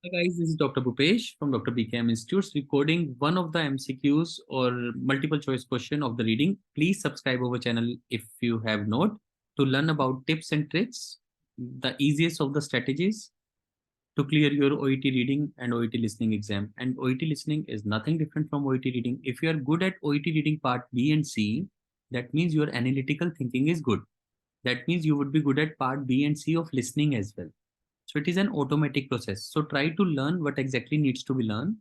Hi guys, this is Dr. Bhupesh from Dr. BKM Institutes recording one of the MCQs or multiple choice question of the reading. Please subscribe our channel if you have not to learn about tips and tricks, the easiest of the strategies to clear your OET reading and OET listening exam. And OET listening is nothing different from OET reading. If you are good at OET reading part B and C, that means your analytical thinking is good. That means you would be good at part B and C of listening as well. So it is an automatic process. So try to learn what exactly needs to be learned.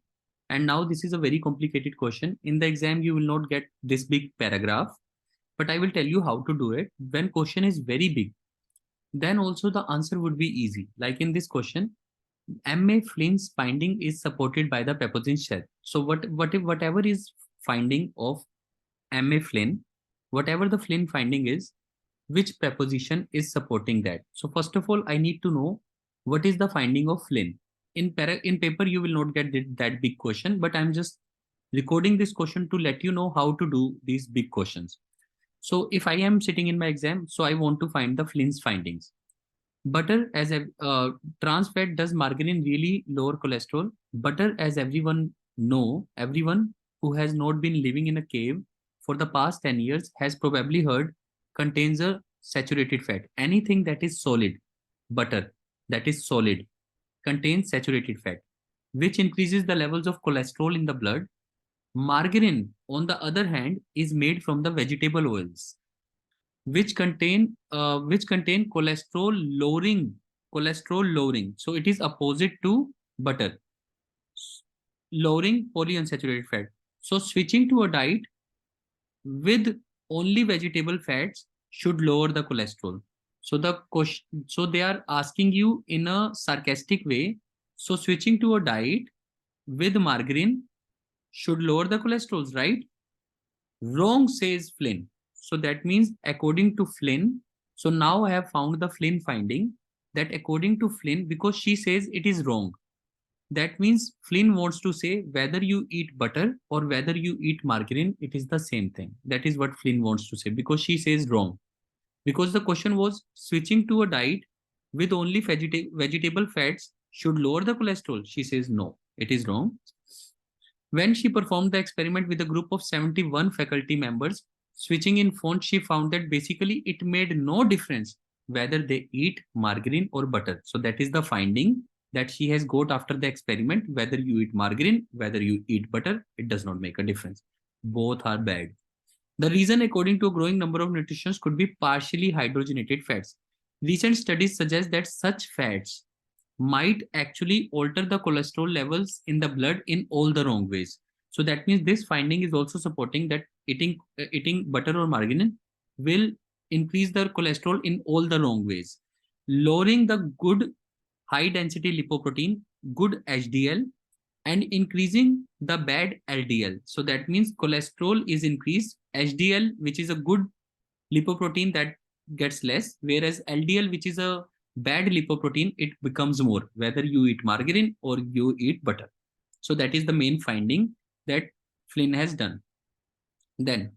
And now this is a very complicated question. In the exam, you will not get this big paragraph, but I will tell you how to do it. When question is very big, then also the answer would be easy. Like in this question, M.A. Flynn's finding is supported by the preposition shall. So whatever is finding of M.A. Flynn, whatever the Flynn finding is, which preposition is supporting that? So first of all, I need to know what is the finding of Flynn. In paper, you will not get that big question, but I'm just recording this question to let you know how to do these big questions. So if I am sitting in my exam, so I want to find the Flynn's findings. Butter as a trans fat, does margarine really lower cholesterol? Butter, as everyone know, everyone who has not been living in a cave for the past 10 years has probably heard, contains a saturated fat. Anything that is solid, butter that is solid, contains saturated fat, which increases the levels of cholesterol in the blood. Margarine, on the other hand, is made from the vegetable oils which contain cholesterol lowering. So it is opposite to butter, lowering polyunsaturated fat. So switching to a diet with only vegetable fats should lower the cholesterol. So the question, so they are asking you in a sarcastic way. So switching to a diet with margarine should lower the cholesterols, right? Wrong, says Flynn. So that means according to Flynn. So now I have found the Flynn finding that according to Flynn, because she says it is wrong. That means Flynn wants to say whether you eat butter or whether you eat margarine, it is the same thing. That is what Flynn wants to say because she says wrong. Because the question was switching to a diet with only vegetable fats should lower the cholesterol. She says no, it is wrong. When she performed the experiment with a group of 71 faculty members, switching in font, she found that basically it made no difference whether they eat margarine or butter. So that is the finding that she has got after the experiment. Whether you eat margarine, whether you eat butter, it does not make a difference. Both are bad. The reason, according to a growing number of nutritionists, could be partially hydrogenated fats. Recent studies suggest that such fats might actually alter the cholesterol levels in the blood in all the wrong ways. So that means this finding is also supporting that eating butter or margarine will increase the cholesterol in all the wrong ways, lowering the good high density lipoprotein, good HDL, and increasing the bad LDL. So that means cholesterol is increased, HDL, which is a good lipoprotein, that gets less, whereas LDL, which is a bad lipoprotein, it becomes more, whether you eat margarine or you eat butter. So that is the main finding that Flynn has done. Then,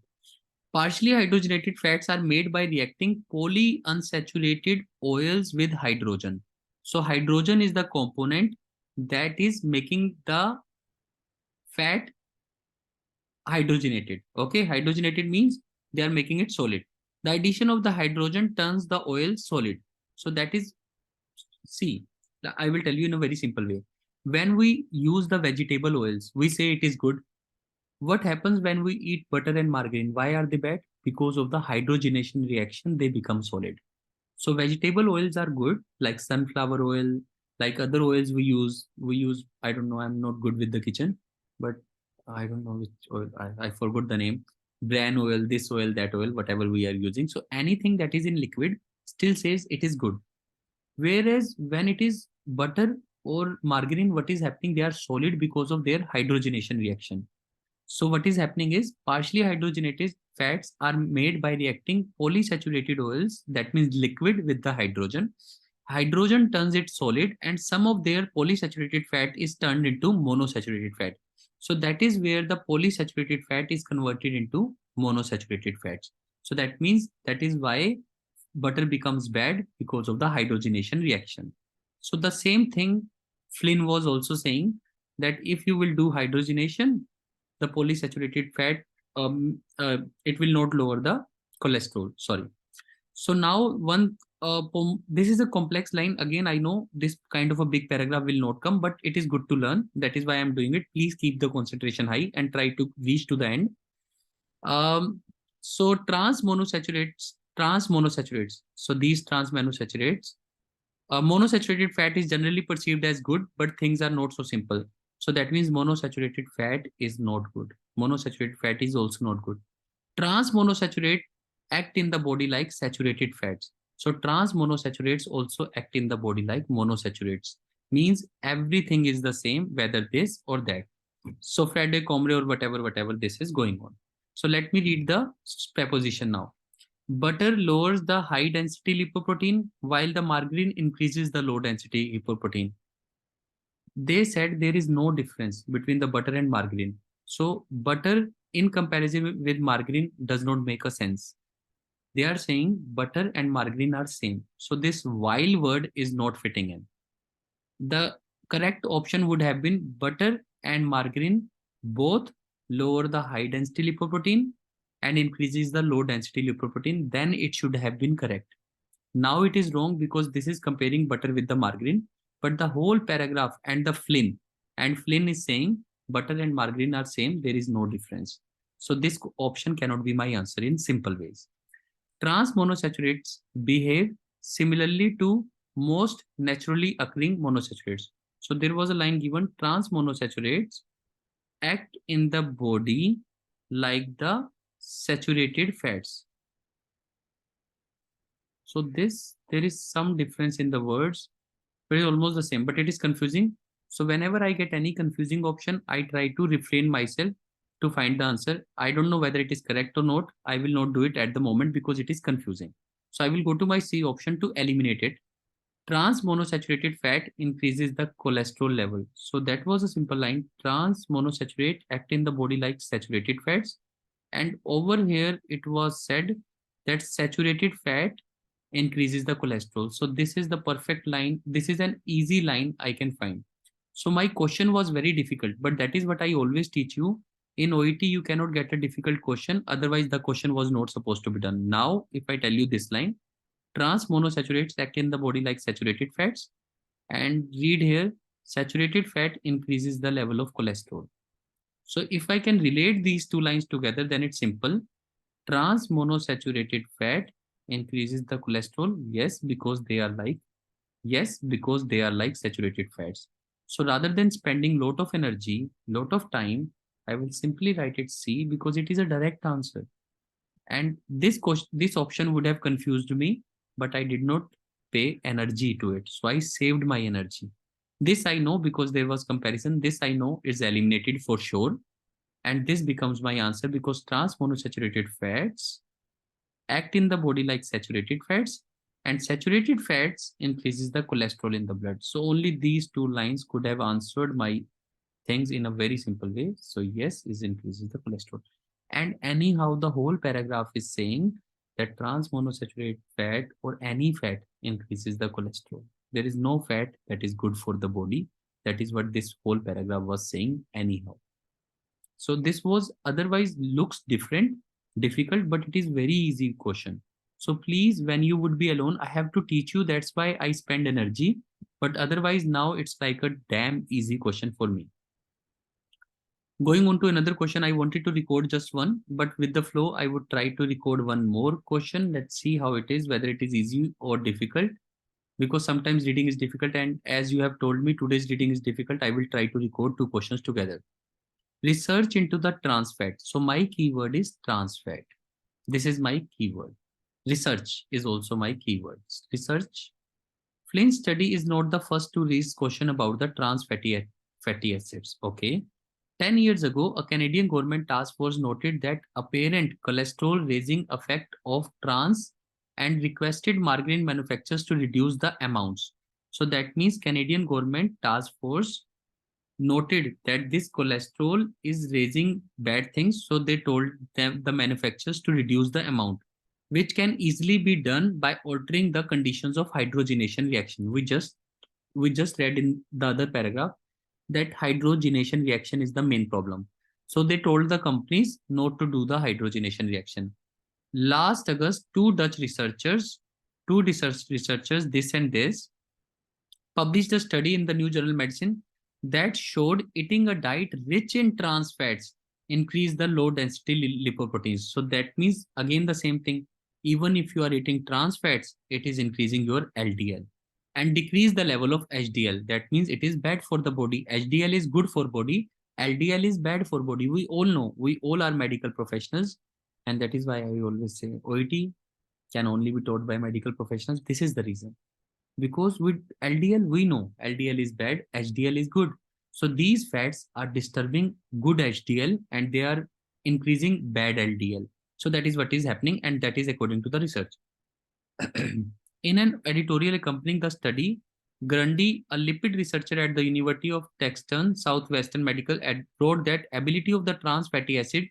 partially hydrogenated fats are made by reacting polyunsaturated oils with hydrogen. So hydrogen is the component that is making the fat hydrogenated. Okay, hydrogenated means they are making it solid. The addition of the hydrogen turns the oil solid. So that is, see, I will tell you in a very simple way. When we use the vegetable oils, we say it is good. What happens when we eat butter and margarine? Why are they bad? Because of the hydrogenation reaction, they become solid. So vegetable oils are good, like sunflower oil, like other oils we use. I don't know, I'm not good with the kitchen, but I don't know which oil. I forgot the name. Bran oil, this oil, that oil, whatever we are using. So anything that is in liquid still says it is good. Whereas when it is butter or margarine, what is happening? They are solid because of their hydrogenation reaction. So what is happening is partially hydrogenated fats are made by reacting polysaturated oils, that means liquid, with the hydrogen. Hydrogen turns it solid and some of their polysaturated fat is turned into monosaturated fat. So that is where the polysaturated fat is converted into monosaturated fats. So that means that is why butter becomes bad, because of the hydrogenation reaction. So the same thing Flynn was also saying that if you will do hydrogenation, the polysaturated fat, it will not lower the cholesterol. Sorry. So now this is a complex line. Again, I know this kind of a big paragraph will not come, but it is good to learn. That is why I'm doing it. Please keep the concentration high and try to reach to the end. So trans monosaturates. So these trans monosaturates, monosaturated fat is generally perceived as good, but things are not so simple. So that means monosaturated fat is not good. Monosaturated fat is also not good. Trans monosaturate act in the body like saturated fats. So trans monosaturates also act in the body like monosaturates. Means everything is the same, whether this or that. So Friday, Comre or whatever this is going on. So let me read the preposition now. Butter lowers the high density lipoprotein while the margarine increases the low density lipoprotein. They said there is no difference between the butter and margarine. So butter in comparison with margarine does not make a sense. They are saying butter and margarine are same. So this while word is not fitting in. The correct option would have been butter and margarine both lower the high density lipoprotein and increases the low density lipoprotein. Then it should have been correct. Now it is wrong because this is comparing butter with the margarine, but the whole paragraph and Flynn is saying butter and margarine are same. There is no difference. So this option cannot be my answer in simple ways. Trans monosaturates behave similarly to most naturally occurring monosaturates. So there was a line given, trans monosaturates act in the body like the saturated fats. So there is some difference in the words, but it's almost the same, but it is confusing. So whenever I get any confusing option, I try to refrain myself to find the answer. I don't know whether it is correct or not. I will not do it at the moment because it is confusing. So I will go to my C option to eliminate it. Trans monosaturated fat increases the cholesterol level. So that was a simple line. Trans monosaturate act in the body like saturated fats. And over here, it was said that saturated fat increases the cholesterol. So this is the perfect line. This is an easy line I can find. So my question was very difficult, but that is what I always teach you. In OET, you cannot get a difficult question. Otherwise, the question was not supposed to be done. Now, if I tell you this line, trans monosaturates act in the body like saturated fats. And read here, saturated fat increases the level of cholesterol. So if I can relate these two lines together, then it's simple. Trans monosaturated fat increases the cholesterol. Yes, because they are like saturated fats. So rather than spending lot of energy, lot of time, I will simply write it C because it is a direct answer. And this option would have confused me, but I did not pay energy to it. So I saved my energy. This I know because there was comparison. This I know is eliminated for sure. And this becomes my answer because trans monosaturated fats act in the body like saturated fats, and saturated fats increases the cholesterol in the blood. So only these two lines could have answered my things in a very simple way. So yes, is increases the cholesterol. And anyhow, the whole paragraph is saying that trans monosaturated fat or any fat increases the cholesterol. There is no fat that is good for the body. That is what this whole paragraph was saying anyhow. So this was otherwise looks difficult, but it is very easy question. So please, when you would be alone, I have to teach you. That's why I spend energy. But otherwise now it's like a damn easy question for me. Going on to another question, I wanted to record just one, but with the flow, I would try to record one more question. Let's see how it is, whether it is easy or difficult, because sometimes reading is difficult. And as you have told me, today's reading is difficult. I will try to record two questions together. Research into the trans fat. So my keyword is trans fat. This is my keyword. Research is also my keyword. Research. Flynn's study is not the first to raise question about the trans fatty acids. Okay. 10 years ago, a Canadian government task force noted that apparent cholesterol raising effect of trans and requested margarine manufacturers to reduce the amounts. So that means Canadian government task force noted that this cholesterol is raising bad things. So they told them, the manufacturers, to reduce the amount, which can easily be done by altering the conditions of hydrogenation reaction. We just we just read in the other paragraph that hydrogenation reaction is the main problem. So they told the companies not to do the hydrogenation reaction. Last August, two researchers, this and this, published a study in the New Journal Medicine that showed eating a diet rich in trans fats increase the low density lipoproteins. So that means again the same thing. Even if you are eating trans fats, it is increasing your LDL and decrease the level of HDL. That means it is bad for the body. HDL is good for body. LDL is bad for body. We all know. We all are medical professionals, and that is why I always say OET can only be taught by medical professionals. This is the reason, because with LDL we know LDL is bad, HDL is good. So these fats are disturbing good HDL and they are increasing bad LDL. So that is what is happening, and that is according to the research. In an editorial accompanying the study, Grundy, a lipid researcher at the University of Texas Southwestern Medical, wrote that ability of the trans fatty acid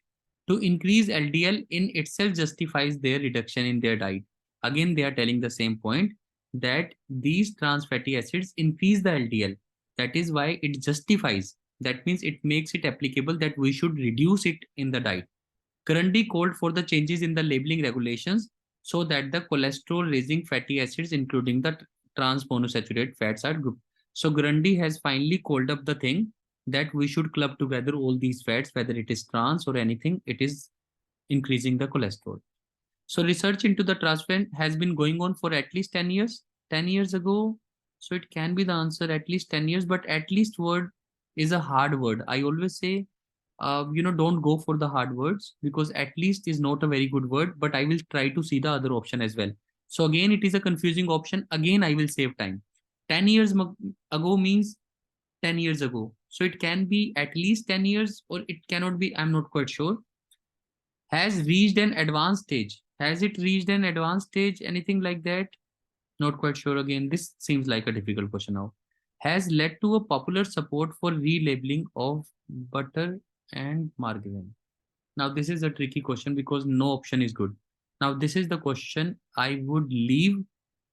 to increase LDL in itself justifies their reduction in their diet. Again, they are telling the same point, that these trans fatty acids increase the LDL. That is why it justifies. That means it makes it applicable that we should reduce it in the diet. Grundy called for the changes in the labeling regulations so that the cholesterol raising fatty acids, including the trans monosaturated fats, are grouped. So Grundy has finally called up the thing that we should club together all these fats, whether it is trans or anything, it is increasing the cholesterol. So research into the trans fat has been going on for at least 10 years. 10 years ago, so it can be the answer at least 10 years, but at least word is a hard word. I always say, don't go for the hard words, because at least is not a very good word, but I will try to see the other option as well. So again, it is a confusing option. Again, I will save time. 10 years ago means 10 years ago. So it can be at least 10 years or it cannot be. I'm not quite sure. Has reached an advanced stage. Has it reached an advanced stage? Anything like that? Not quite sure. Again, this seems like a difficult question now. Has led to a popular support for relabeling of butter and margarine. Now, this is a tricky question because no option is good. Now, this is the question I would leave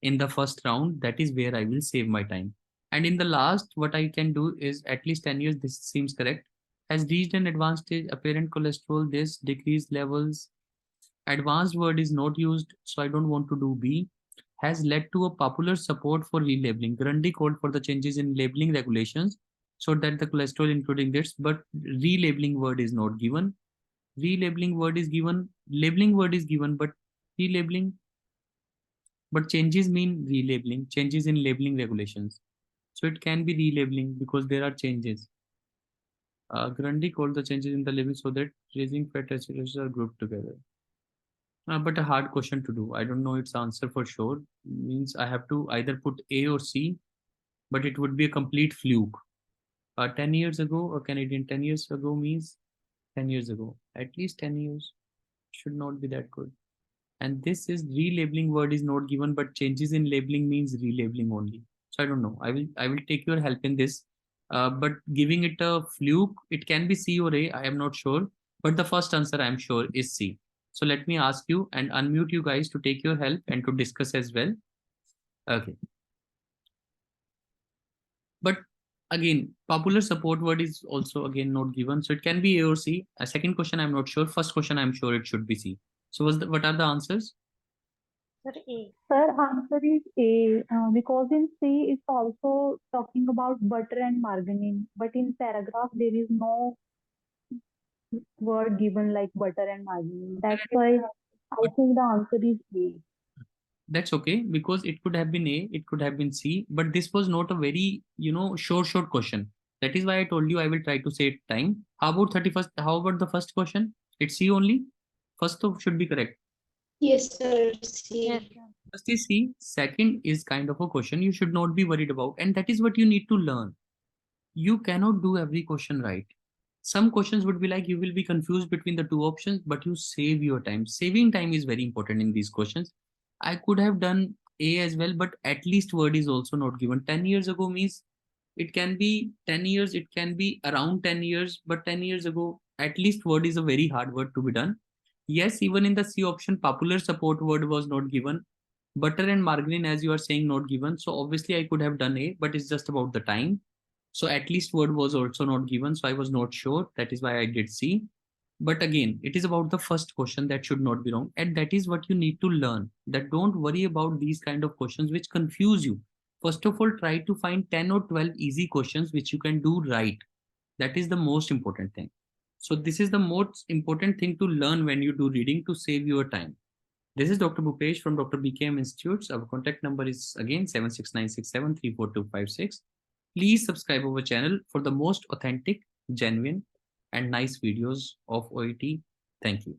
in the first round. That is where I will save my time. And in the last, what I can do is at least 10 years, this seems correct. Has reached an advanced stage, apparent cholesterol, this decreased levels. Advanced word is not used, so I don't want to do B. Has led to a popular support for relabeling. Grundy called for the changes in labeling regulations so that the cholesterol including this, but relabeling word is not given. Relabeling word is given, labeling word is given, but relabeling, but changes mean relabeling, changes in labeling regulations. So it can be relabeling because there are changes. Grundy called the changes in the label so that raising fat acids are grouped together. But a hard question to do. I don't know its answer for sure. Means I have to either put A or C, but it would be a complete fluke. 10 years ago, a Canadian 10 years ago means 10 years ago. At least 10 years should not be that good. And this is relabeling word is not given, but changes in labeling means relabeling only. So I don't know. I will take your help in this. But giving it a fluke, it can be C or A. I am not sure. But the first answer I am sure is C. So let me ask you and unmute you guys to take your help and to discuss as well. Okay. But again, popular support word is also again not given. So it can be A or C. A second question, I'm not sure. First question, I'm sure it should be C. So what are the answers? Sir, A. Sir, answer is A, because in C it's also talking about butter and margarine, but in paragraph there is no word given like butter and margarine. That's why I think the answer is A. That's okay, because it could have been A, it could have been C, but this was not a very, short question. That is why I told you I will try to save time. How about 31st? How about the first question? It's C only. First should be correct. Yes, sir. C. Yes, sir. First is C. Second is kind of a question you should not be worried about. And that is what you need to learn. You cannot do every question right. Some questions would be like you will be confused between the two options, but you save your time. Saving time is very important in these questions. I could have done A as well, but at least word is also not given. 10 years ago means it can be 10 years, it can be around 10 years, but 10 years ago, at least word is a very hard word to be done. Yes, even in the C option, popular support word was not given. Butter and margarine, as you are saying, not given. So obviously I could have done A, but it's just about the time. So at least word was also not given. So I was not sure. That is why I did C. But again, it is about the first question that should not be wrong. And that is what you need to learn, that don't worry about these kind of questions which confuse you. First of all, try to find 10 or 12 easy questions which you can do right. That is the most important thing. So this is the most important thing to learn when you do reading to save your time. This is Dr. Bhupesh from Dr. BKM Institutes. Our contact number is again 76967342556. Please subscribe our channel for the most authentic, genuine, and nice videos of OET. Thank you.